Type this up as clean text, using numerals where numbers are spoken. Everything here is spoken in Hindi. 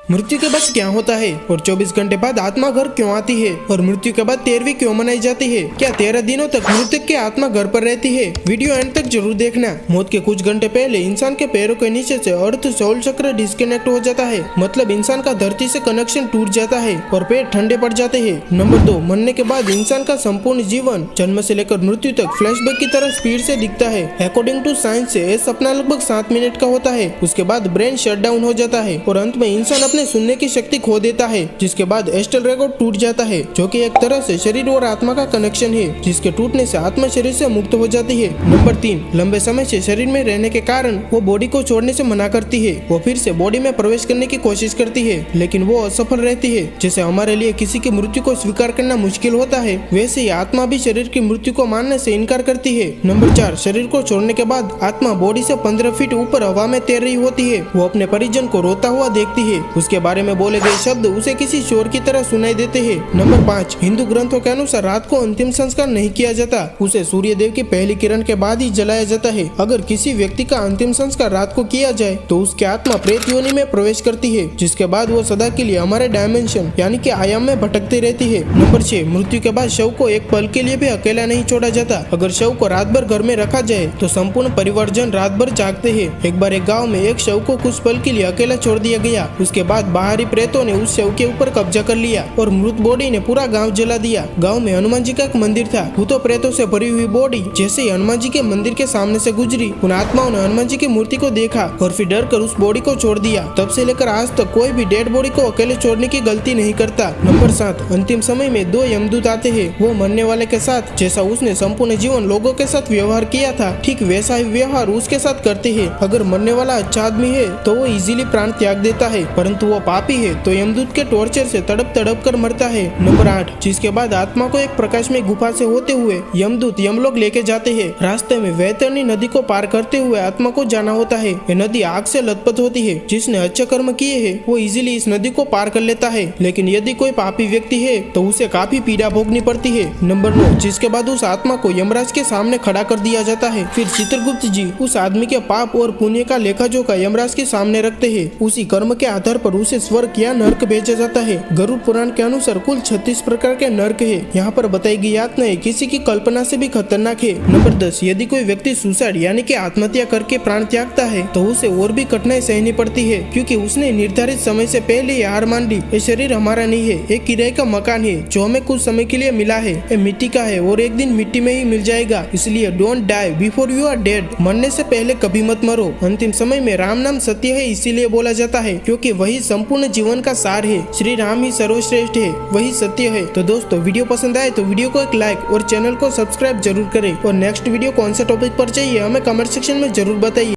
मृत्यु के बाद क्या होता है और 24 घंटे बाद आत्मा घर क्यों आती है और मृत्यु के बाद 13वीं क्यों मनाई जाती है। क्या 13 दिनों तक मृतक की आत्मा घर पर रहती है। वीडियो एंड तक जरूर देखना। मौत के कुछ घंटे पहले इंसान के पैरों के नीचे से अर्थ सोल चक्र डिस्कनेक्ट हो जाता है, मतलब इंसान का धरती से कनेक्शन टूट जाता है और पेट ठंडे पड़ जाते हैं। नंबर 2, मरने के बाद इंसान का संपूर्ण जीवन जन्म से लेकर मृत्यु तक फ्लैशबैक की तरह स्पीड से दिखता है। अकॉर्डिंग टू साइंस ये सपना लगभग 7 मिनट का होता है। उसके बाद ब्रेन शट डाउन हो जाता है और अंत में इंसान अपने सुनने की शक्ति खो देता है, जिसके बाद एस्ट्रल रिकॉर्ड टूट जाता है, जो कि एक तरह से शरीर और आत्मा का कनेक्शन है, जिसके टूटने से आत्मा शरीर से मुक्त हो जाती है। नंबर 3, लंबे समय से शरीर में रहने के कारण वो बॉडी को छोड़ने से मना करती है। वो फिर से बॉडी में प्रवेश करने की कोशिश करती है, लेकिन वो असफल रहती है। जैसे हमारे लिए किसी की मृत्यु को स्वीकार करना मुश्किल होता है, वैसे ही आत्मा भी शरीर की मृत्यु को मानने से इनकार करती है। नंबर 4, शरीर को छोड़ने के बाद आत्मा बॉडी से 15 फीट ऊपर हवा में तैर रही होती है। वो अपने परिजन को रोता हुआ देखती है। उसके बारे में बोले गए शब्द उसे किसी शोर की तरह सुनाई देते हैं। नंबर 5, हिंदू ग्रंथों के अनुसार रात को अंतिम संस्कार नहीं किया जाता, उसे सूर्य देव की पहली किरण के बाद ही जलाया जाता है। अगर किसी व्यक्ति का अंतिम संस्कार रात को किया जाए तो उसकी आत्मा प्रेत योनि में प्रवेश करती है, जिसके बाद वो सदा के लिए हमारे डायमेंशन यानी कि आयाम में भटकती रहती है। नंबर 6, मृत्यु के बाद शव को एक पल के लिए भी अकेला नहीं छोड़ा जाता। अगर शव को रात भर घर में रखा जाए तो संपूर्ण परिवारजन रात भर जागते हैं। एक बार एक गाँव में एक शव को कुछ पल के लिए अकेला छोड़ दिया गया। उसके बाद बाहरी प्रेतों ने उस शव के ऊपर कब्जा कर लिया और मृत बॉडी ने पूरा गांव जला दिया। गांव में हनुमान जी का एक मंदिर था। भूतों प्रेतों से भरी हुई बॉडी जैसे ही हनुमान जी के मंदिर के सामने से गुजरी, उन आत्माओं ने हनुमान जी की मूर्ति को देखा और फिर डर कर उस बॉडी को छोड़ दिया। तब से लेकर आज तक कोई भी डेड बॉडी को अकेले छोड़ने की गलती नहीं करता। नंबर 7, अंतिम समय में 2 यमदूत आते हैं। वो मरने वाले के साथ जैसा उसने संपूर्ण जीवन लोगों के साथ व्यवहार किया था, ठीक वैसा ही व्यवहार उसके साथ करते हैं। अगर मरने वाला अच्छा आदमी है तो वो इजीली प्राण त्याग देता है, परंतु वो पापी है तो यमदूत के टॉर्चर से तड़प तड़प कर मरता है। नंबर 8, जिसके बाद आत्मा को एक प्रकाशमय गुफा से होते हुए यमदूत यमलोक लेके जाते हैं। रास्ते में वैतरणी नदी को पार करते हुए आत्मा को जाना होता है। ये नदी आग से लथपथ होती है। जिसने अच्छे कर्म किए हैं वो इजीली इस नदी को पार कर लेता है, लेकिन यदि कोई पापी व्यक्ति है तो उसे काफी पीड़ा भोगनी पड़ती है। नंबर 9, जिसके बाद उस आत्मा को यमराज के सामने खड़ा कर दिया जाता है। फिर चित्रगुप्त जी उस आदमी के पाप और पुण्य का लेखा जोखा यमराज के सामने रखते हैं। उसी कर्म के आधार पर उसे स्वर्ग या नर्क भेजा जाता है। गरुड़ पुराण के अनुसार कुल 36 प्रकार के नर्क है। यहाँ पर बताई गई यातनाएं किसी की कल्पना से भी खतरनाक है। नंबर 10, यदि कोई व्यक्ति सुसाइड यानी कि आत्महत्या करके प्राण त्यागता है तो उसे और भी कठिनाई सहनी पड़ती है, क्योंकि उसने निर्धारित समय से पहले ही हार मान ली। ये शरीर हमारा नहीं है, एक किराए का मकान है जो हमें कुछ समय के लिए मिला है। ये मिट्टी का है और एक दिन मिट्टी में ही मिल जाएगा। इसलिए don't die before you are dead, मरने से पहले कभी मत मरो। अंतिम समय में राम नाम सत्य है इसीलिए बोला जाता है, क्योंकि वही संपूर्ण जीवन का सार है। श्री राम ही सर्वश्रेष्ठ है, वही सत्य है। तो दोस्तों, वीडियो पसंद आए तो वीडियो को एक लाइक और चैनल को सब्सक्राइब जरूर करें। और नेक्स्ट वीडियो कौन सा टॉपिक पर चाहिए हमें कमेंट सेक्शन में जरूर बताइए।